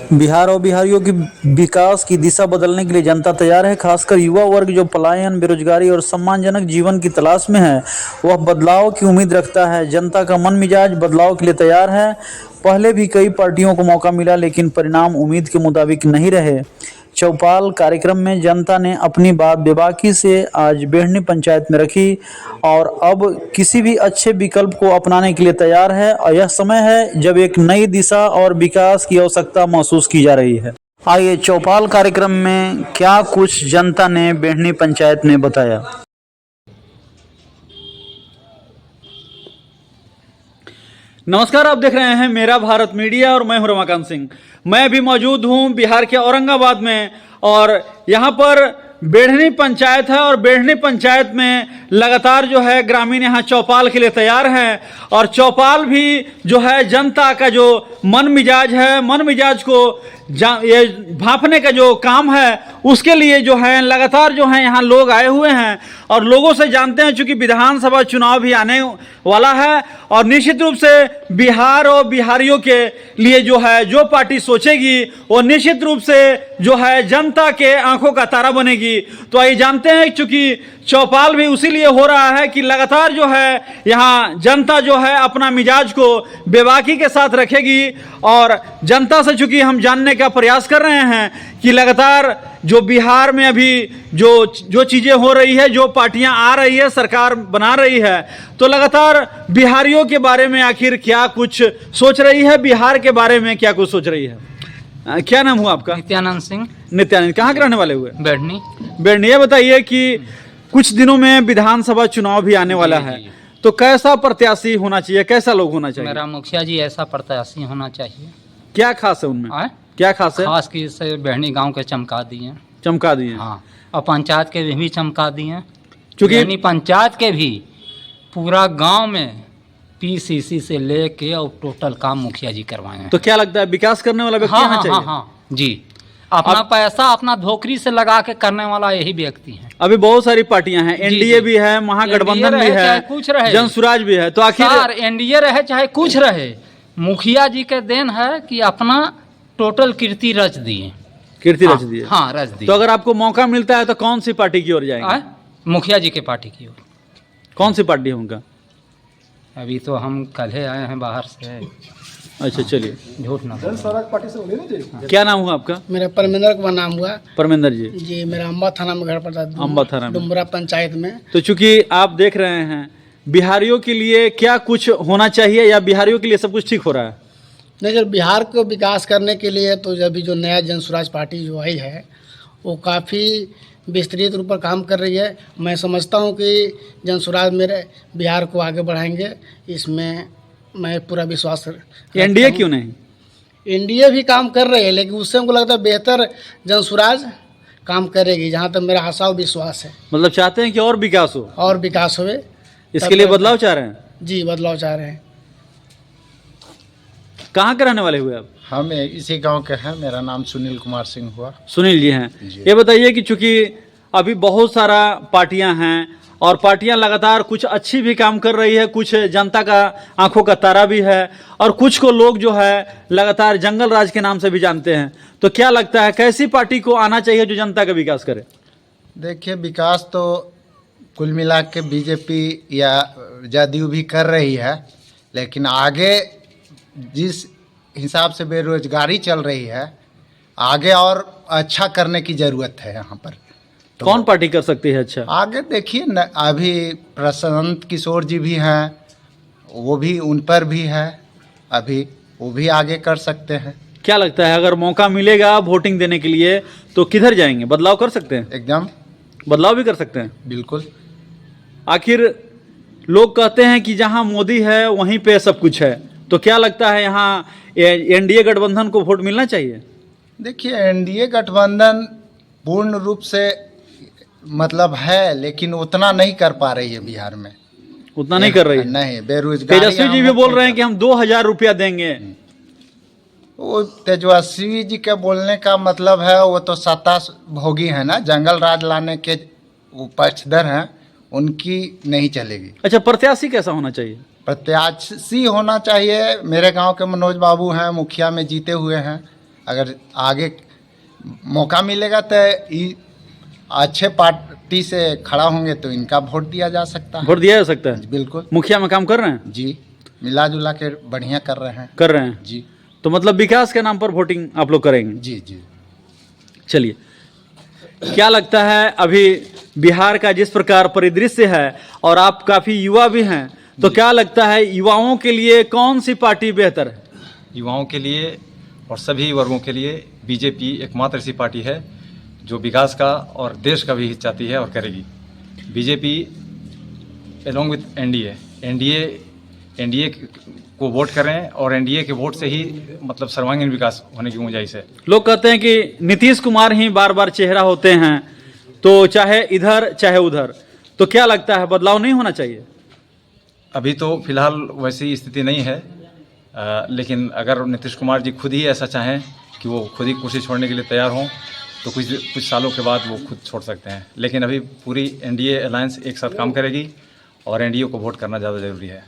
बिहार और बिहारियों की विकास की दिशा बदलने के लिए जनता तैयार है। खासकर युवा वर्ग जो पलायन, बेरोजगारी और सम्मानजनक जीवन की तलाश में है, वह बदलाव की उम्मीद रखता है। जनता का मन मिजाज बदलाव के लिए तैयार है। पहले भी कई पार्टियों को मौका मिला, लेकिन परिणाम उम्मीद के मुताबिक नहीं रहे। चौपाल कार्यक्रम में जनता ने अपनी बात बेबाकी से आज बेढ़नी पंचायत में रखी और अब किसी भी अच्छे विकल्प को अपनाने के लिए तैयार है। और यह समय है जब एक नई दिशा और विकास की आवश्यकता महसूस की जा रही है। आइए चौपाल कार्यक्रम में क्या कुछ जनता ने बेढ़नी पंचायत में बताया। नमस्कार, आप देख रहे हैं मेरा भारत मीडिया और मैं हूं रमाकांत सिंह। मैं अभी मौजूद हूं बिहार के औरंगाबाद में और यहां पर बेढ़नी पंचायत है और बेढ़नी पंचायत में लगातार जो है ग्रामीण यहां चौपाल के लिए तैयार हैं और चौपाल भी जो है जनता का जो मन मिजाज को ये भांपने का जो काम है उसके लिए जो है लगातार जो है यहाँ लोग आए हुए हैं और लोगों से जानते हैं। चूंकि विधानसभा चुनाव भी आने वाला है और निश्चित रूप से बिहार और बिहारियों के लिए जो है जो पार्टी सोचेगी वो निश्चित रूप से जो है जनता के आंखों का तारा बनेगी। तो आइए जानते हैं, चूंकि चौपाल भी उसी हो रहा है कि लगातार जो है यहाँ जनता जो है अपना मिजाज को बेबाकी के साथ रखेगी और जनता से चूंकि हम जानने का प्रयास कर रहे हैं कि लगातार जो बिहार में अभी जो चीजें हो रही है, जो पार्टियां आ रही है, सरकार बना रही है, तो लगातार बिहारियों के बारे में आखिर क्या कुछ सोच रही है, बिहार के बारे में क्या कुछ सोच रही है। क्या नाम हुआ आपका? नित्यानंद सिंह। नित्यानंद, कहाँ के रहने वाले हुए? बेढ़नी। बेढ़नी। ये बताइए कि कुछ दिनों में विधानसभा चुनाव भी आने वाला है, तो कैसा प्रत्याशी होना चाहिए, कैसा लोग होना चाहिए? मेरा मुखिया जी ऐसा प्रत्याशी होना चाहिए। क्या खास है उनमें? क्या खास है? खास की से बेढ़नी गांव के चमका दिए। हाँ, और पंचायत के भी चमका दिए, क्योंकि पंचायत के भी पूरा गांव में पीसीसी से लेके और टोटल काम मुखिया जी करवाए हैं। तो क्या लगता है विकास करने वाला व्यक्ति होना चाहिए? हाँ जी, अपना पैसा अपना धोखरी से लगा के करने वाला यही व्यक्ति है। अभी बहुत सारी पार्टियां हैं, एनडीए भी है, महागठबंधन भी है, कुछ रहे, जनसुराज भी है, तो आखिर एनडीए रहे चाहे कुछ रहे, मुखिया जी के देन है कि अपना टोटल कीर्ति रच दिए। रच दिए। हाँ, रच दिए। तो अगर आपको मौका मिलता है तो कौन सी पार्टी की ओर जाएंगे? मुखिया जी के पार्टी की ओर। कौन सी पार्टी है उनका? अभी तो हम कल ही आए हैं बाहर से। अच्छा, चलिए, झूठ ना पार्टी से। क्या नाम हुआ आपका? मेरा परमेंद्र का नाम हुआ। परमेंद्र जी। जी, मेरा अम्बा थाना में घर पड़ता है। अम्बा थाना में, डुमरा पंचायत में। तो चूंकि आप देख रहे हैं बिहारियों के लिए क्या कुछ होना चाहिए या बिहारियों के लिए सब कुछ ठीक हो रहा है? नहीं, जब बिहार को विकास करने के लिए तो अभी जो नया जनसुराज पार्टी जो आई है वो काफ़ी विस्तृत रूप पर काम कर रही है। मैं समझता हूँ कि जनसुराज मेरे बिहार को आगे बढ़ाएंगे, इसमें मैं पूरा विश्वास रखता हूँ। एनडीए क्यों नहीं? एनडीए भी काम कर रही है, लेकिन उससे हमको लगता है बेहतर जनसुराज काम करेगी, जहाँ तक मेरा आशा और विश्वास है। मतलब चाहते हैं कि और विकास हो? और विकास हुए, इसके लिए बदलाव चाह रहे हैं? जी, बदलाव चाह रहे हैं। कहाँ के रहने वाले हुए आप? हम इसी गांव के हैं। मेरा नाम सुनील कुमार सिंह हुआ। सुनील जी हैं। ये बताइए कि चूंकि अभी बहुत सारा पार्टियां हैं और पार्टियां लगातार कुछ अच्छी भी काम कर रही है, कुछ जनता का आंखों का तारा भी है और कुछ को लोग जो है लगातार जंगल राज के नाम से भी जानते हैं, तो क्या लगता है कैसी पार्टी को आना चाहिए जो जनता का विकास करे? देखिए, विकास तो कुल मिला के बीजेपी या जदयू भी कर रही है, लेकिन आगे जिस हिसाब से बेरोजगारी चल रही है, आगे और अच्छा करने की ज़रूरत है यहाँ पर। तो कौन पार्टी कर सकती है अच्छा? आगे देखिए न, अभी प्रशांत किशोर जी भी हैं, वो भी उन पर भी है, अभी वो भी आगे कर सकते हैं। क्या लगता है अगर मौका मिलेगा वोटिंग देने के लिए तो किधर जाएंगे? बदलाव कर सकते हैं? एकदम बदलाव भी कर सकते हैं, बिल्कुल। आखिर लोग कहते हैं कि जहाँ मोदी है वहीं पे सब कुछ है, तो क्या लगता है यहाँ एनडीए गठबंधन को वोट मिलना चाहिए? देखिए, एनडीए गठबंधन पूर्ण रूप से मतलब है, लेकिन उतना नहीं कर पा रही है बिहार में। उतना नहीं कर रही है? नहीं, बेरोजगारी। तेजस्वी जी भी बोल रहे हैं कि हम 2000 रुपया देंगे। वो तेजस्वी जी के बोलने का मतलब है वो तो सत्ता भोगी है ना, जंगल राज लाने के वो पक्षधर हैं, उनकी नहीं चलेगी। अच्छा, प्रत्याशी कैसा होना चाहिए? प्रत्याशी होना चाहिए। मेरे गांव के मनोज बाबू हैं, मुखिया में जीते हुए हैं, अगर आगे मौका मिलेगा तो ये अच्छे पार्टी से खड़ा होंगे तो इनका वोट दिया जा सकता है। वोट दिया जा सकता है। बिल्कुल। मुखिया में काम कर रहे हैं जी, मिला जुला के बढ़िया कर रहे हैं। कर रहे हैं जी तो मतलब विकास के नाम पर वोटिंग आप लोग करेंगे। जी जी। चलिए, क्या लगता है अभी बिहार का जिस प्रकार परिदृश्य है और आप काफ़ी युवा भी हैं, तो क्या लगता है युवाओं के लिए कौन सी पार्टी बेहतर है? युवाओं के लिए और सभी वर्गों के लिए बीजेपी एकमात्र ऐसी पार्टी है जो विकास का और देश का भी हित चाहती है और करेगी। बीजेपी एलोंग विथ एनडीए को वोट करें और एनडीए के वोट से ही मतलब सर्वांगीण विकास होने की गुंजाइश है। लोग कहते हैं कि नीतीश कुमार ही बार बार चेहरा होते हैं, तो चाहे इधर चाहे उधर, तो क्या लगता है बदलाव नहीं होना चाहिए? अभी तो फिलहाल वैसी स्थिति नहीं है, लेकिन अगर नीतीश कुमार जी खुद ही ऐसा चाहें कि वो खुद ही कुर्सी छोड़ने के लिए तैयार हों तो कुछ सालों के बाद वो खुद छोड़ सकते हैं। लेकिन अभी पूरी एनडीए अलायंस एक साथ काम करेगी और एनडीए को वोट करना ज़्यादा जरूरी है।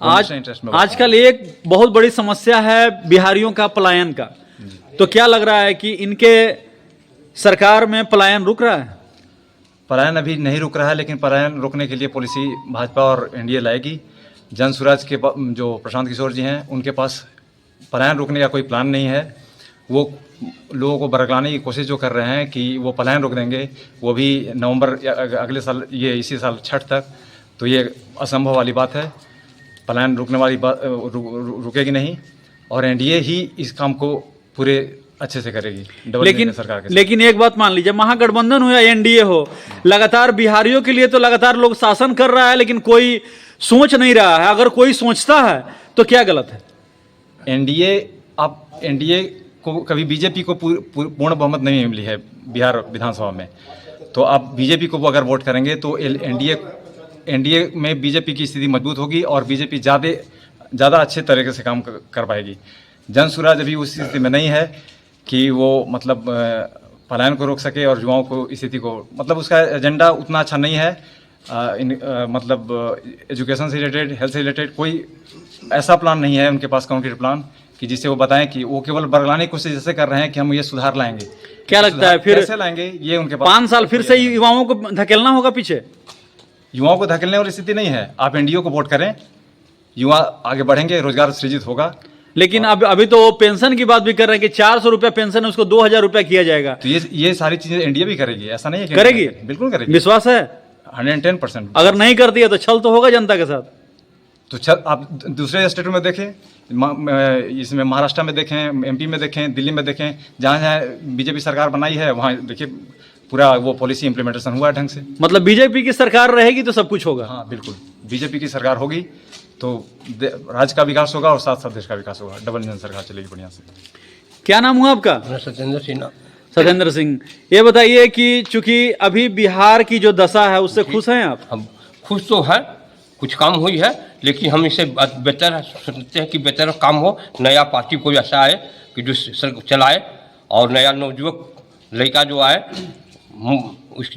आजकल एक बहुत बड़ी समस्या है बिहारियों का पलायन का, तो क्या लग रहा है कि इनके सरकार में पलायन रुक रहा है? पलायन अभी नहीं रुक रहा है, लेकिन पलायन रोकने के लिए पॉलिसी भाजपा और एनडीए लाएगी। जन स्वराज के जो प्रशांत किशोर जी हैं, उनके पास पलायन रोकने का कोई प्लान नहीं है। वो लोगों को बरगलाने की कोशिश जो कर रहे हैं कि वो पलायन रोक देंगे, वो भी नवंबर या अगले साल, ये इसी साल छठ तक, तो ये असंभव वाली बात है। पलायन रुकने वाली बात रुकेगी नहीं और एनडीए ही इस काम को पूरे अच्छे से करेगी। लेकिन सरकार के लेकिन एक बात मान लीजिए, महागठबंधन हो या एनडीए हो, लगातार बिहारियों के लिए तो लगातार लोग शासन कर रहा है, लेकिन कोई सोच नहीं रहा है। अगर कोई सोचता है तो क्या गलत है? एनडीए को कभी बीजेपी को पूर्ण बहुमत नहीं मिली है बिहार विधानसभा में, तो आप बीजेपी को अगर वोट करेंगे तो एनडीए में बीजेपी की स्थिति मजबूत होगी और बीजेपी ज़्यादा अच्छे तरीके से काम कर पाएगी। जन स्वराज अभी उस स्थिति में नहीं है कि वो मतलब पलायन को रोक सके और युवाओं को स्थिति को, मतलब उसका एजेंडा उतना अच्छा नहीं है। मतलब एजुकेशन से रिलेटेड, हेल्थ से रिलेटेड कोई ऐसा प्लान नहीं है उनके पास, कॉन्क्रीट प्लान, कि जिससे वो बताएं कि वो केवल बरगलाने की कोशिश जैसे कर रहे हैं कि हम ये सुधार लाएंगे। क्या लगता है फिर कैसे लाएंगे ये उनके पास 5 साल फिर से युवाओं को धकेलना होगा पीछे? युवाओं को धकेलने वाली स्थिति नहीं है। आप एनडीए को वोट करें, युवा आगे बढ़ेंगे, रोजगार सृजित होगा। लेकिन अभी तो पेंशन की बात भी कर रहे हैं कि 400 रुपया पेंशन है, उसको 2000 रुपया किया जाएगा। तो ये सारी चीजें एनडीए भी करेगी, ऐसा नहीं है कि करेगी? बिल्कुल करेगी, विश्वास है 110%। अगर नहीं करती है तो छल तो होगा जनता के साथ। तो आप दूसरे स्टेटों में देखें, इसमें महाराष्ट्र में देखें, एमपी में देखें, दिल्ली में देखें, जहाँ जहाँ बीजेपी सरकार बनाई है वहाँ देखिए पूरा वो पॉलिसी इम्प्लीमेंटेशन हुआ ढंग से। मतलब बीजेपी की सरकार रहेगी तो सब कुछ होगा? हाँ बिल्कुल, बीजेपी की सरकार होगी तो राज्य का विकास होगा और साथ साथ देश का विकास होगा। डबल इंजन सरकार चलेगी बढ़िया से। क्या नाम हुआ आपका? सत्येंद्र सिन्हा। सत्येंद्र सिंह, ये बताइए कि चूंकि अभी बिहार की जो दशा है उससे खुश हैं आप? हम खुश तो है, कुछ काम हुई है, लेकिन हम इसे बेहतर सोचते हैं कि बेहतर काम हो। नया पार्टी कोई ऐसा आए कि जो चलाए और नया नवयुवक लड़का जो आए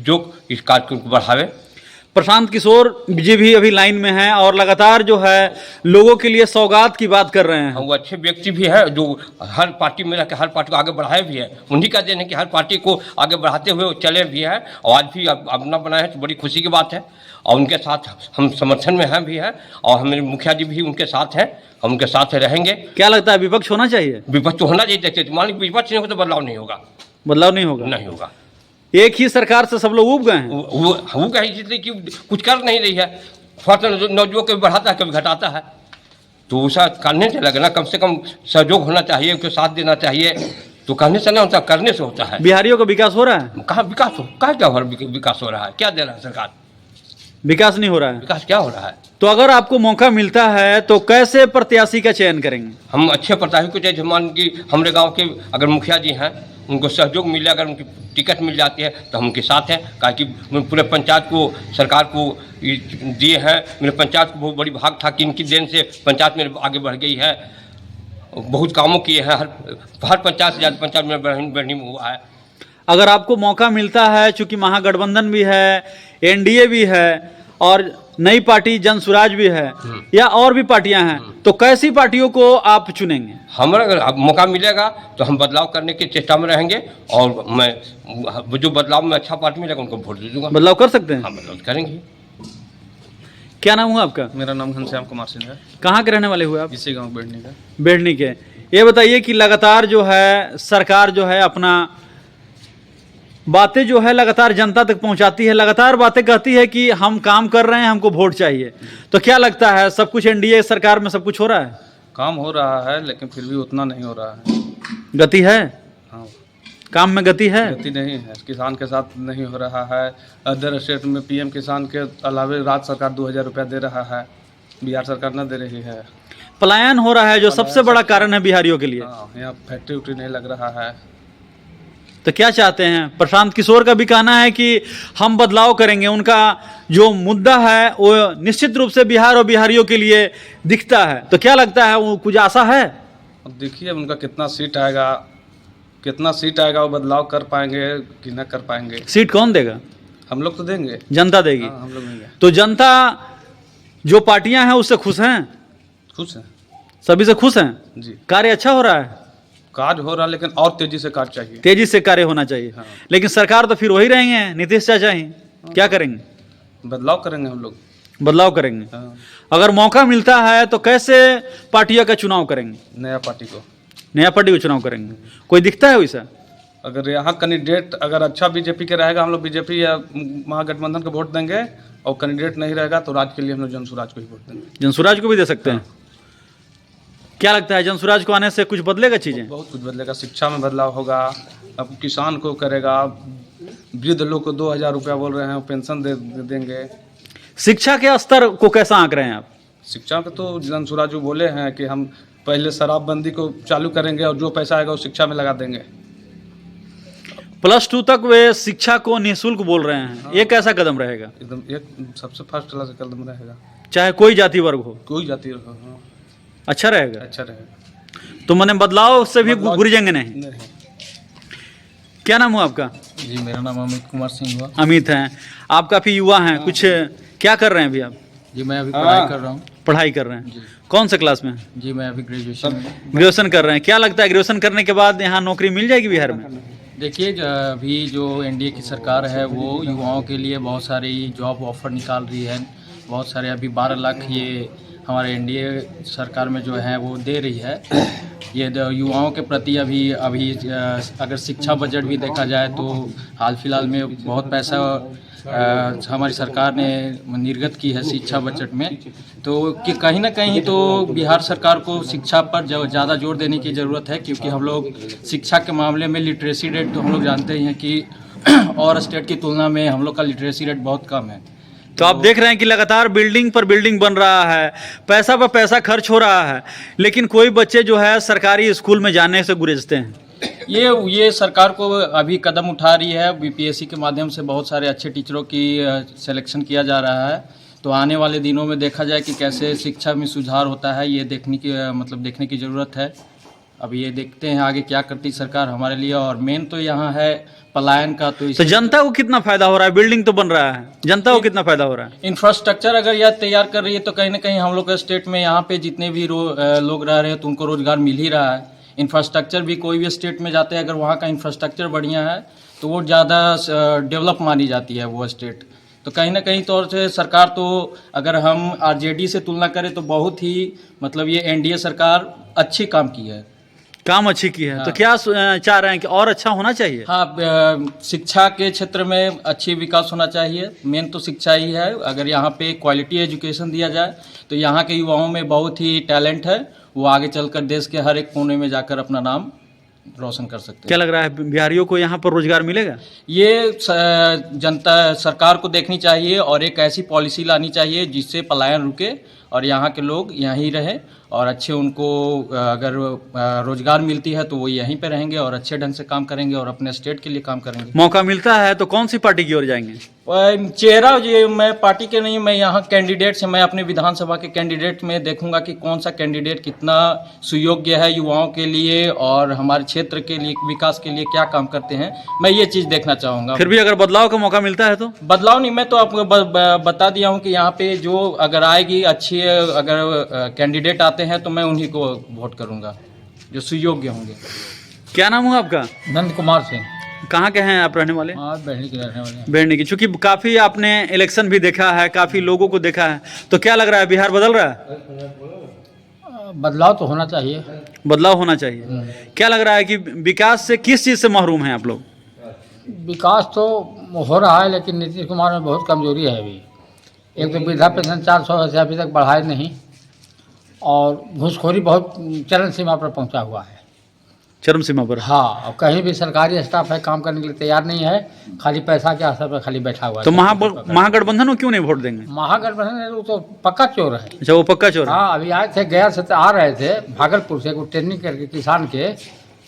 जो इस कार्यक्रम को बढ़ावे। प्रशांत किशोर जी भी अभी लाइन में हैं और लगातार जो है लोगों के लिए सौगात की बात कर रहे हैं। वो अच्छे व्यक्ति भी है जो हर पार्टी में रहकर हर पार्टी को आगे बढ़ाए भी है। उन्हीं का देन है कि हर पार्टी को आगे बढ़ाते हुए चले भी है और आज भी अपना बनाए हैं, तो बड़ी खुशी की बात है। और उनके साथ हम समर्थन में हैं भी है और हमारे मुखिया जी भी उनके साथ हैं, हम उनके साथ रहेंगे। क्या लगता है विपक्ष होना चाहिए? विपक्ष तो होना चाहिए, मान लीजिए विपक्ष नहीं हो तो बदलाव नहीं होगा। बदलाव नहीं होगा? नहीं होगा। एक ही सरकार से सब लोग उब गए हैं। वो कहीं जितने कि कुछ कर नहीं रही है, नौजुवक कभी बढ़ाता है कभी घटाता है, तो उसका करने से लगना, कम से कम सहयोग होना चाहिए, उनके साथ देना चाहिए। तो कहने से ना होता, करने से होता है। बिहारियों का विकास हो रहा है? कहाँ विकास हो, कहाँ क्या विकास हो रहा है? क्या दे रहा है सरकार? विकास नहीं हो रहा है। विकास क्या हो रहा है? तो अगर आपको मौका मिलता है तो कैसे प्रत्याशी का चयन करेंगे? हम अच्छे प्रत्याशी को चाहिए। मान कि हमारे गांव के अगर मुखिया जी हैं, उनको सहयोग मिले, अगर उनकी टिकट मिल जाती है तो हम उनके साथ हैं। कहा कि पूरे पंचायत को सरकार को दिए हैं, मेरे पंचायत को बहुत बड़ी भाग था कि इनकी देन से पंचायत में आगे बढ़ गई है, बहुत कामों किए हैं। हर पंचायत से ज़्यादा पंचायत में बढ़नी हुआ है। अगर आपको मौका मिलता है, चूंकि महागठबंधन भी है, एनडीए भी है और नई पार्टी जन स्वराज भी है या और भी पार्टियां हैं, तो कैसी पार्टियों को आप चुनेंगे? हमारा अगर अब मौका मिलेगा तो हम बदलाव करने की चेष्टा में रहेंगे और मैं जो बदलाव में अच्छा पार्टी मिलेगा उनको वोट दे दूंगा। बदलाव कर सकते हैं? हाँ, बदलाव करेंगे। क्या नाम हुआ आपका? मेरा नाम घनश्याम कुमार सिंह है, कहाँ के रहने वाले हुए आप? इसी गांव बैठने का। बेड़नी के। ये बताइए कि लगातार जो है सरकार जो है अपना बातें जो है लगातार जनता तक पहुंचाती है, लगातार बातें कहती है कि हम काम कर रहे हैं, हमको वोट चाहिए, तो क्या लगता है सब कुछ एनडीए सरकार में सब कुछ हो रहा है? काम हो रहा है लेकिन फिर भी उतना नहीं हो रहा है। गति है? हाँ, काम में गति है? गति नहीं है, किसान के साथ नहीं हो रहा है। अदर स्टेट में पीएम किसान के अलावे राज्य सरकार 2000 रुपया दे रहा है, बिहार सरकार न दे रही है। पलायन हो रहा है जो सबसे बड़ा कारण है बिहारियों के लिए। हाँ, यहाँ फैक्ट्री उक्ट्री नहीं लग रहा है। तो क्या चाहते हैं? प्रशांत किशोर का भी कहना है कि हम बदलाव करेंगे, उनका जो मुद्दा है वो निश्चित रूप से बिहार और बिहारियों के लिए दिखता है, तो क्या लगता है वो कुछ आशा है? अब देखिए उनका कितना सीट आएगा, वो बदलाव कर पाएंगे कि न कर पाएंगे। सीट कौन देगा? हम लोग तो देंगे, जनता देगी। हाँ, हम लोग देंगे। तो जनता जो पार्टियां हैं उससे खुश हैं? खुश हैं सभी से खुश हैं? जी। कार्य अच्छा हो रहा है? कार्य हो रहा है लेकिन और तेजी से कार्य चाहिए। तेजी से कार्य होना चाहिए। हाँ। लेकिन सरकार तो फिर वही रहेंगे, नीतीश चाचा ही। क्या करेंगे? बदलाव करेंगे हम लोग। बदलाव करेंगे। हाँ, अगर मौका मिलता है तो कैसे पार्टियों का चुनाव करेंगे? नया पार्टी को। नया पार्टी को चुनाव करेंगे। कोई दिखता है वैसा? अगर यहाँ कैंडिडेट अगर अच्छा बीजेपी के रहेगा, हम लोग बीजेपी या महागठबंधन को वोट देंगे, और कैंडिडेट नहीं रहेगा तो राज्य के लिए हम लोग जनसुराज को ही वोट देंगे। जनसुराज को भी दे सकते हैं? क्या लगता है जनसुराज को आने से कुछ बदलेगा चीजें? बहुत कुछ बदलेगा, शिक्षा में बदलाव होगा, अब किसान को करेगा, वृद्ध लोग को 2000 रुपया बोल रहे हैं पेंशन दे देंगे। शिक्षा के स्तर को कैसा आंक रहे हैं आप? शिक्षा पे तो जनसुराज बोले हैं कि हम पहले शराबबंदी को चालू करेंगे और जो पैसा आएगा वो शिक्षा में लगा देंगे। +2 तक वे शिक्षा को निःशुल्क बोल रहे हैं। ये कैसा कदम रहेगा? एकदम एक सबसे फर्स्ट क्लास का कदम रहेगा, चाहे कोई जाति वर्ग हो, कोई जाति हो। हाँ, अच्छा रहेगा। अच्छा रहेगा। तो मैंने बदलाव से भी बदलाव- गुरेजेंगे नहीं। क्या नाम हुआ आपका? जी मेरा नाम अमित कुमार सिंह हुआ। अमित हैं। आप काफी युवा हैं, कुछ क्या कर रहे हैं अभी आप? जी मैं अभी पढ़ाई कर रहा हूँ। पढ़ाई कर रहे हैं? कौन से क्लास में? जी मैं अभी ग्रेजुएशन में। ग्रेजुएशन कर रहे हैं। क्या लगता है ग्रेजुएशन करने के बाद यहाँ नौकरी मिल जाएगी बिहार में? देखिए अभी जो एनडीए की सरकार है वो युवाओं के लिए बहुत सारी जॉब ऑफर निकाल रही है। बहुत सारे अभी 12 लाख ये हमारे एनडीए सरकार में जो है वो दे रही है। ये युवाओं के प्रति अभी अगर शिक्षा बजट भी देखा जाए तो हाल फिलहाल में बहुत पैसा हमारी सरकार ने निर्गत की है शिक्षा बजट में। तो कि कहीं ना कहीं तो बिहार सरकार को शिक्षा पर ज़्यादा जोर देने की ज़रूरत है, क्योंकि हम लोग शिक्षा के मामले में लिटरेसी रेट तो हम लोग जानते ही हैं कि और स्टेट की तुलना में हम लोग का लिटरेसी रेट बहुत कम है। तो आप देख रहे हैं कि लगातार बिल्डिंग पर बिल्डिंग बन रहा है, पैसा पर पैसा खर्च हो रहा है, लेकिन कोई बच्चे जो है सरकारी स्कूल में जाने से गुरेजते हैं। ये सरकार को अभी कदम उठा रही है। बीपीएससी के माध्यम से बहुत सारे अच्छे टीचरों की सिलेक्शन किया जा रहा है। तो आने वाले दिनों में देखा जाए कि कैसे शिक्षा में सुधार होता है, ये देखने की ज़रूरत है। अब ये देखते हैं आगे क्या करती सरकार हमारे लिए। और मेन तो यहाँ है पलायन का। तो जनता को कितना फायदा हो रहा है? बिल्डिंग तो बन रहा है, जनता को कितना फायदा हो रहा है? इंफ्रास्ट्रक्चर अगर यह तैयार कर रही है तो कहीं ना कहीं हम लोग के स्टेट में यहाँ पे जितने भी लोग रह रहे हैं तो उनको रोजगार मिल ही रहा है। इंफ्रास्ट्रक्चर भी कोई भी स्टेट में जाते हैं, अगर वहाँ का इंफ्रास्ट्रक्चर बढ़िया है तो वो ज़्यादा डेवलप मानी जाती है वो स्टेट। तो कहीं ना कहीं तौर से सरकार तो अगर हम आरजेडी से तुलना करें तो बहुत ही ये एनडीए सरकार अच्छी काम की है। काम अच्छी की है। हाँ। तो क्या चाह रहे हैं कि और अच्छा होना चाहिए? हाँ, शिक्षा के क्षेत्र में अच्छी विकास होना चाहिए। मेन तो शिक्षा ही है। अगर यहाँ पे क्वालिटी एजुकेशन दिया जाए तो यहाँ के युवाओं में बहुत ही टैलेंट है, वो आगे चलकर देश के हर एक कोने में जाकर अपना नाम रोशन कर सकते हैं। क्या लग रहा है बिहारियों को यहाँ पर रोजगार मिलेगा? ये जनता सरकार को देखनी चाहिए और एक ऐसी पॉलिसी लानी चाहिए जिससे पलायन रुके और यहाँ के लोग यहीं रहें और अच्छे उनको अगर रोजगार मिलती है तो वो यहीं पे रहेंगे और अच्छे ढंग से काम करेंगे और अपने स्टेट के लिए काम करेंगे। मौका मिलता है तो कौन सी पार्टी की ओर जाएंगे? चेहरा जो मैं पार्टी के नहीं, मैं यहाँ कैंडिडेट से, मैं अपने विधानसभा के कैंडिडेट में देखूंगा कि कौन सा कैंडिडेट कितना सुयोग्य है युवाओं के लिए और हमारे क्षेत्र के लिए विकास के लिए क्या काम करते हैं, मैं ये चीज़ देखना चाहूँगा। फिर भी अगर बदलाव का मौका मिलता है तो? बदलाव नहीं, मैं तो आपको बता दिया हूँ कि यहाँ पे जो अगर आएगी अच्छी अगर कैंडिडेट आते हैं तो मैं उन्हीं को वोट करूँगा जो सुयोग्य होंगे। क्या नाम हुआ आपका? नंद कुमार सिंह। कहाँ के हैं आप रहने वाले? हाँ, बैठने के रहने वाले हैं। बैठने की, चूंकि काफ़ी आपने इलेक्शन भी देखा है, काफ़ी लोगों को देखा है, तो क्या लग रहा है बिहार बदल रहा है? बदलाव तो होना चाहिए। बदलाव होना चाहिए। क्या लग रहा है कि विकास से किस चीज़ से महरूम हैं आप लोग? विकास तो हो रहा है लेकिन नीतीश कुमार में बहुत कमजोरी है अभी। एक तो वृद्धा पेंशन 400 से अभी तक बढ़ाए नहीं और घूसखोरी बहुत चरम सीमा पर पहुंचा हुआ है। चरम सीमा पर? हाँ, और कहीं भी सरकारी स्टाफ है काम करने के लिए तैयार नहीं है, खाली पैसा के आधार पर खाली बैठा हुआ है। तो महागठबंधन को क्यों नहीं वोट देंगे? महागठबंधन है वो तो पक्का चोर है। अच्छा, वो पक्का चोर है। हाँ, अभी आए थे गया से, आ रहे थे भागलपुर से कुछ ट्रेनिंग करके किसान के,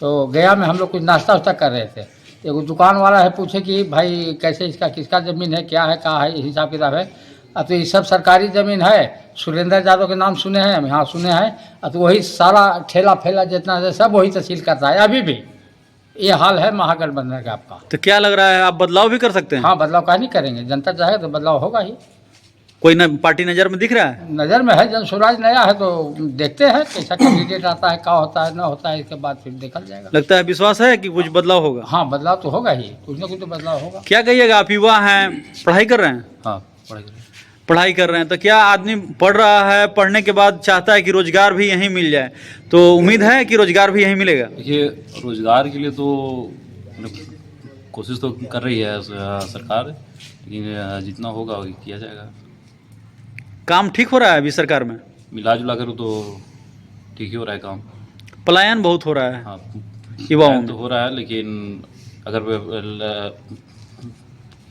तो गया में हम लोग कुछ नाश्ता वास्ता कर रहे थे। एक दुकान वाला है, पूछे कि भाई कैसे इसका किसका ज़मीन है, क्या है, कहाँ है, हिसाब किताब है। अब तो ये सब सरकारी ज़मीन है। सुरेंद्र यादव के नाम सुने हैं हम, यहाँ सुने हैं। अब तो वही सारा ठेला फेला जितना है सब वही तहसील करता है। अभी भी ये हाल है महागठबंधन का आपका। तो क्या लग रहा है आप बदलाव भी कर सकते हैं? हाँ, बदलाव का नहीं करेंगे, जनता चाहे तो बदलाव होगा ही। कोई पार्टी नज़र में दिख रहा है? नज़र में है, जन स्वराज नया है तो देखते हैं कैसा कैंडिडेट आता है, क्या होता है, ना होता है, इसके बाद फिर देखा जाएगा। लगता है, विश्वास है कि कुछ बदलाव होगा? हाँ, बदलाव तो होगा ही, कुछ ना कुछ तो बदलाव होगा। क्या कहिएगा, आप युवा हैं, पढ़ाई कर रहे हैं? हाँ, पढ़ाई कर रहे हैं, तो क्या आदमी पढ़ रहा है, पढ़ने के बाद चाहता है कि रोजगार भी यहीं मिल जाए, तो उम्मीद है कि रोजगार भी यहीं मिलेगा? देखिए, रोजगार के लिए तो कोशिश तो कर रही है सरकार, लेकिन जितना होगा वो किया जाएगा। काम ठीक हो रहा है अभी सरकार में? मिला जुला कर तो ठीक ही हो रहा है काम। पलायन बहुत हो रहा है। हाँ, युवाओं में तो हो रहा है, लेकिन अगर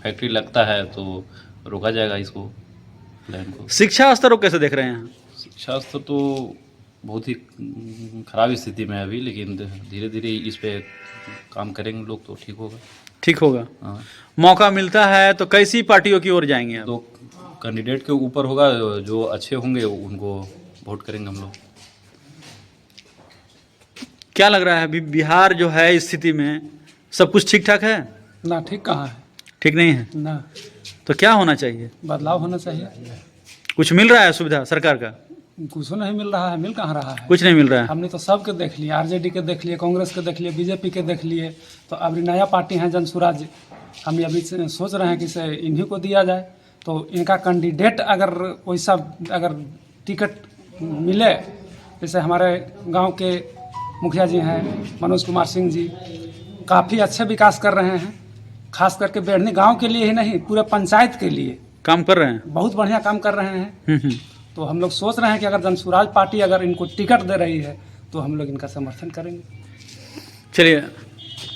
फैक्ट्री लगता है तो रोका जाएगा इसको, प्लान को। शिक्षा स्तर को कैसे देख रहे हैं? शिक्षा स्तर तो बहुत ही खराब स्थिति में है अभी, लेकिन धीरे धीरे इस पे काम करेंगे लोग तो ठीक होगा। ठीक होगा। हाँ, मौका मिलता है तो कैसी पार्टियों की ओर जाएंगे आप? तो कैंडिडेट के ऊपर होगा, जो अच्छे होंगे उनको वोट करेंगे हम लोग। क्या लग रहा है अभी बिहार जो है इस स्थिति में सब कुछ ठीक ठाक है? ना, ठीक कहाँ है, ठीक नहीं है ना। तो क्या होना चाहिए? बदलाव होना चाहिए। कुछ मिल रहा है सुविधा सरकार का? कुछ नहीं मिल रहा है, मिल कहाँ रहा है। कुछ नहीं मिल रहा है। हमने तो सबके देख लिया, आरजेडी के देख लिए, कांग्रेस के देख लिए, बीजेपी के देख लिए, तो अभी नया पार्टी है जन स्वराज, हम अभी सोच रहे हैं कि इसे इन्हीं को दिया जाए। तो इनका कैंडिडेट अगर वैसा अगर टिकट मिले, जैसे हमारे गांव के मुखिया जी हैं मनोज कुमार सिंह जी, काफ़ी अच्छे विकास कर रहे हैं, खास करके बेढ़नी गांव के लिए ही नहीं पूरे पंचायत के लिए काम कर रहे हैं, बहुत बढ़िया काम कर रहे हैं। तो हम लोग सोच रहे हैं कि अगर जन स्वराज पार्टी अगर इनको टिकट दे रही है तो हम लोग इनका समर्थन करेंगे। चलिए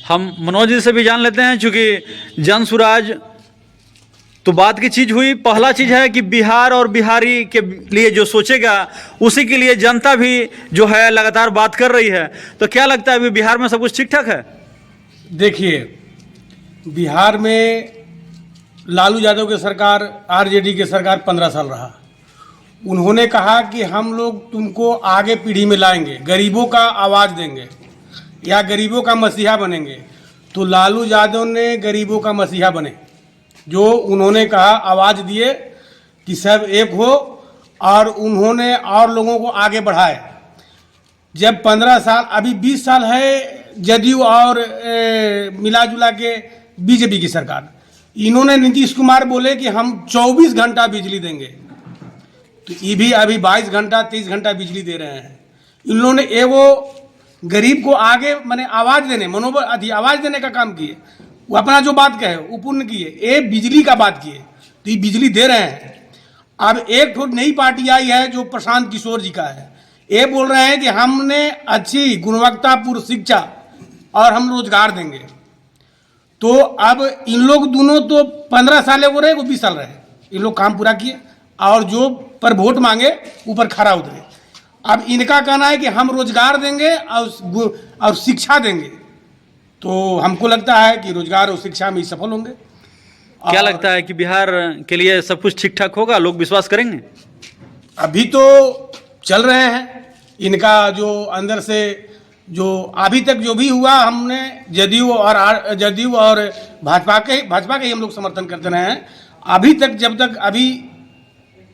हम मनोज जी से भी जान लेते हैं, चूँकि जन स्वराज तो बात की चीज़ हुई, पहला चीज़ है कि बिहार और बिहारी के लिए जो सोचेगा उसी के लिए जनता भी जो है लगातार बात कर रही है। तो क्या लगता है अभी बिहार में सब कुछ ठीक ठाक है? देखिए, बिहार में लालू यादव की सरकार, आरजेडी की सरकार 15 साल रहा। उन्होंने कहा कि हम लोग तुमको आगे पीढ़ी में लाएंगे, गरीबों का आवाज़ देंगे या गरीबों का मसीहा बनेंगे। तो लालू यादव ने गरीबों का मसीहा बने, जो उन्होंने कहा, आवाज़ दिए कि सब एक हो, और उन्होंने और लोगों को आगे बढ़ाए। जब 15 साल, अभी 20 साल है जदयू और मिला जुला के बीजेपी की सरकार, इन्होंने नीतीश कुमार बोले कि हम 24 घंटा बिजली देंगे, तो ये भी अभी 22 घंटा 23 घंटा बिजली दे रहे हैं। इन लोगों ने एगो गरीब को आगे माने आवाज़ देने, मनोबल अधि आवाज़ देने का काम किए। वो अपना जो बात कहे वो पूर्ण किए, ये बिजली का बात किए, तो ये बिजली दे रहे हैं। अब एक तो नई पार्टी आई है जो प्रशांत किशोर जी का है, ये बोल रहे हैं कि हमने अच्छी गुणवत्तापूर्ण शिक्षा और हम रोजगार देंगे। तो अब इन लोग दोनों तो 15 साल वो रहे, वो 20 साल रहे, इन लोग काम पूरा किए, और जो पर वोट मांगे ऊपर खड़ा उतरे। अब इनका कहना है कि हम रोजगार देंगे और शिक्षा देंगे, तो हमको लगता है कि रोजगार और शिक्षा में ही सफल होंगे। क्या लगता है कि बिहार के लिए सब कुछ ठीक ठाक होगा, लोग विश्वास करेंगे? अभी तो चल रहे हैं इनका जो अंदर से जो अभी तक जो भी हुआ, हमने जदयू और भाजपा के ही हम लोग समर्थन करते रहे हैं। अभी तक जब तक अभी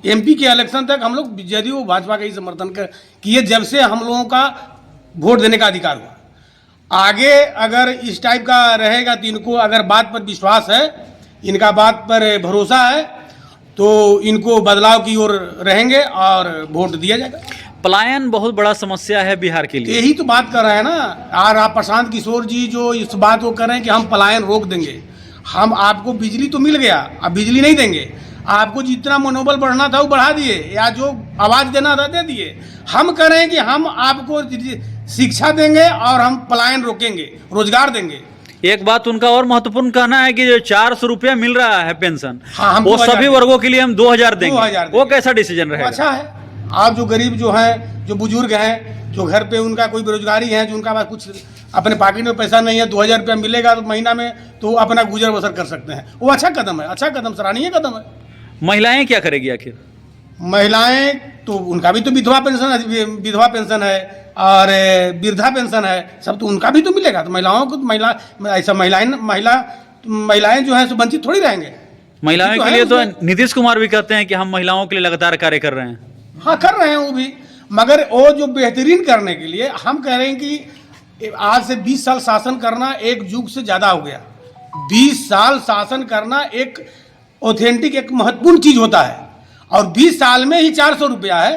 एमपी के इलेक्शन तक हम लोग जदयू भाजपा का ही समर्थन किए, जब से हम लोगों का वोट देने का अधिकार हुआ। आगे अगर इस टाइप का रहेगा तो इनको अगर बात पर विश्वास है, इनका बात पर भरोसा है, तो इनको बदलाव की ओर रहेंगे और वोट दिया जाएगा। पलायन बहुत बड़ा समस्या है बिहार के लिए। यही तो बात कर रहे हैं ना। और आप प्रशांत किशोर जी जो इस बात को कर रहे हैं कि हम पलायन रोक देंगे, हम आपको बिजली तो मिल गया, अब बिजली नहीं देंगे। आपको जितना मनोबल बढ़ना था वो बढ़ा दिए, या जो आवाज़ देना था दे दिए। हम कह रहे हैं कि हम आपको शिक्षा देंगे और हम पलायन रोकेंगे, रोजगार देंगे। एक बात उनका और महत्वपूर्ण कहना है कि जो 400 रुपया मिल रहा है पेंशन, हाँ, हम वो 2000 सभी वर्गों के लिए हम 2000 देंगे। 2000 वो कैसा डिसीजन रहेगा? अच्छा है। आप जो गरीब जो हैं, जो बुजुर्ग हैं, जो घर पे उनका कोई बेरोजगारी है, जो उनका पास कुछ अपने पॉकेट में पैसा नहीं है, 2000 रुपया मिलेगा तो महीना में, तो वो अपना गुजर बसर कर सकते हैं। वो अच्छा कदम है, अच्छा कदम, सराहनीय कदम है। महिलाएं क्या करेगी आखिर? महिलाएं तो उनका भी तो विधवा पेंशन है और वृद्धा पेंशन है, सब तो उनका भी तो मिलेगा। तो महिलाओं को महिलाएं जो हैं सो वंचित थोड़ी रहेंगे। महिलाओं के लिए तो नीतीश कुमार भी कहते हैं कि हम महिलाओं के लिए लगातार कार्य कर रहे हैं। हाँ, कर रहे हैं वो भी, मगर वो जो बेहतरीन करने के लिए हम कह रहे हैं कि आज से 20 साल शासन करना एक युग से ज़्यादा हो गया। 20 साल शासन करना एक ऑथेंटिक, एक महत्वपूर्ण चीज़ होता है, और 20 साल में ही 400 रुपया है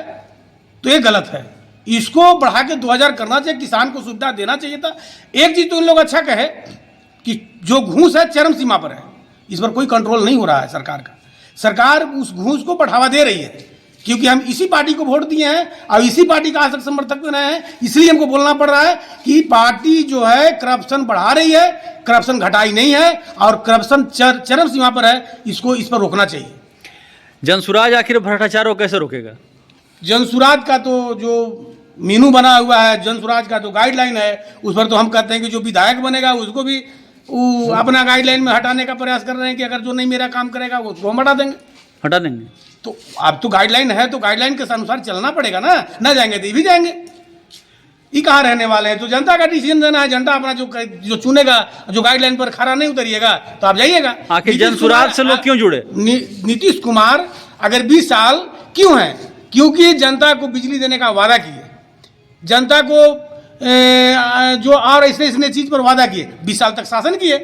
तो ये गलत है। इसको बढ़ा के 2000 करना चाहिए, किसान को सुविधा देना चाहिए था। एक चीज़ तो इन लोग अच्छा कहे कि जो घूस है चरम सीमा पर है, इस पर कोई कंट्रोल नहीं हो रहा है सरकार का। सरकार उस घूस को बढ़ावा दे रही है, क्योंकि हम इसी पार्टी को वोट दिए हैं और इसी पार्टी का आज तक समर्थक रहे हैं, इसलिए हमको बोलना पड़ रहा है कि पार्टी जो है करप्शन बढ़ा रही है, करप्शन घटाई नहीं है, और करप्शन चरम सीमा पर है। इस पर रोकना चाहिए। जनसुराज आखिर भ्रष्टाचार को कैसे रोकेगा? जनसुराज का तो जो मीनू बना हुआ है, जनसुराज का तो गाइडलाइन है, उस पर तो हम कहते हैं कि जो विधायक बनेगा उसको भी अपना गाइडलाइन में हटाने का प्रयास कर रहे हैं कि अगर जो नहीं मेरा काम करेगा वो उसको हम हटा देंगे। तो अब तो गाइडलाइन है, तो गाइडलाइन के अनुसार चलना पड़ेगा ना जाएंगे तो ये भी जाएंगे। ये कहाँ रहने वाले हैं? तो जनता का डिसीजन देना है, जनता अपना जो चुनेगा, जो गाइडलाइन पर खरा नहीं उतरिएगा तो आप जाइएगा। आखिर जनसुराज से लोग क्यों जुड़े? नीतीश कुमार अगर 20 साल क्यों हैं? क्योंकि जनता को बिजली देने का वादा किए, जनता को जो और ऐसे चीज पर वादा किए, 20 साल तक शासन किए।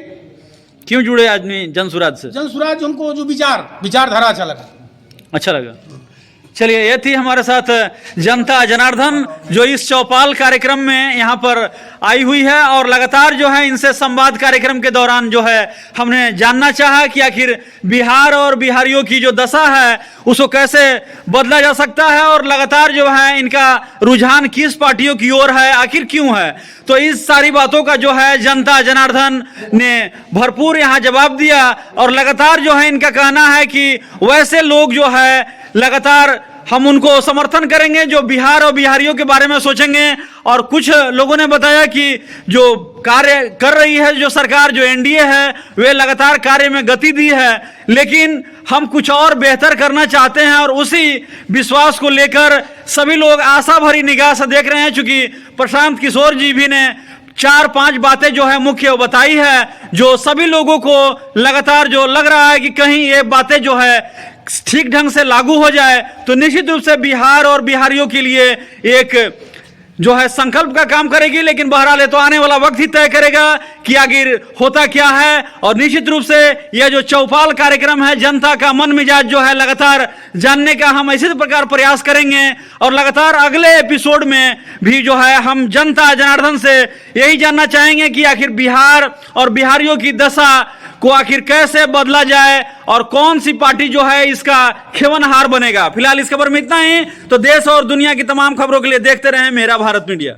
क्यों जुड़े आदमी जनसुराज से? जनसुराज उनको जो विचारधारा अच्छा लगा। चलिए, ये थी हमारे साथ जनता जनार्दन, जो इस चौपाल कार्यक्रम में यहाँ पर आई हुई है, और लगातार जो है इनसे संवाद कार्यक्रम के दौरान जो है हमने जानना चाहा कि आखिर बिहार और बिहारियों की जो दशा है उसको कैसे बदला जा सकता है, और लगातार जो है इनका रुझान किस पार्टियों की ओर है, आखिर क्यों है। तो इस सारी बातों का जो है जनता जनार्दन ने भरपूर यहाँ जवाब दिया, और लगातार जो है इनका कहना है कि वैसे लोग जो है लगातार हम उनको समर्थन करेंगे जो बिहार और बिहारियों के बारे में सोचेंगे। और कुछ लोगों ने बताया कि जो कार्य कर रही है जो सरकार, जो एनडीए है, वे लगातार कार्य में गति दी है, लेकिन हम कुछ और बेहतर करना चाहते हैं, और उसी विश्वास को लेकर सभी लोग आशा भरी निगाह से देख रहे हैं। चूंकि प्रशांत किशोर जी भी ने 4-5 बातें जो है मुख्य बताई है, जो सभी लोगों को लगातार जो लग रहा है कि कहीं ये बातें जो है ठीक ढंग से लागू हो जाए तो निश्चित रूप से बिहार और बिहारियों के लिए एक जो है संकल्प का काम करेगी। लेकिन बहरहाल तो आने वाला वक्त ही तय करेगा कि आखिर होता क्या है। और निश्चित रूप से यह जो चौपाल कार्यक्रम है, जनता का मन मिजाज जो है लगातार जानने का हम इसी प्रकार प्रयास करेंगे, और लगातार अगले एपिसोड में भी जो है हम जनता जनार्दन से यही जानना चाहेंगे कि आखिर बिहार और बिहारियों की दशा को आखिर कैसे बदला जाए, और कौन सी पार्टी जो है इसका खेवनहार बनेगा। फिलहाल इस खबर में इतना ही। तो देश और दुनिया की तमाम खबरों के लिए देखते रहें मेरा भारत मीडिया।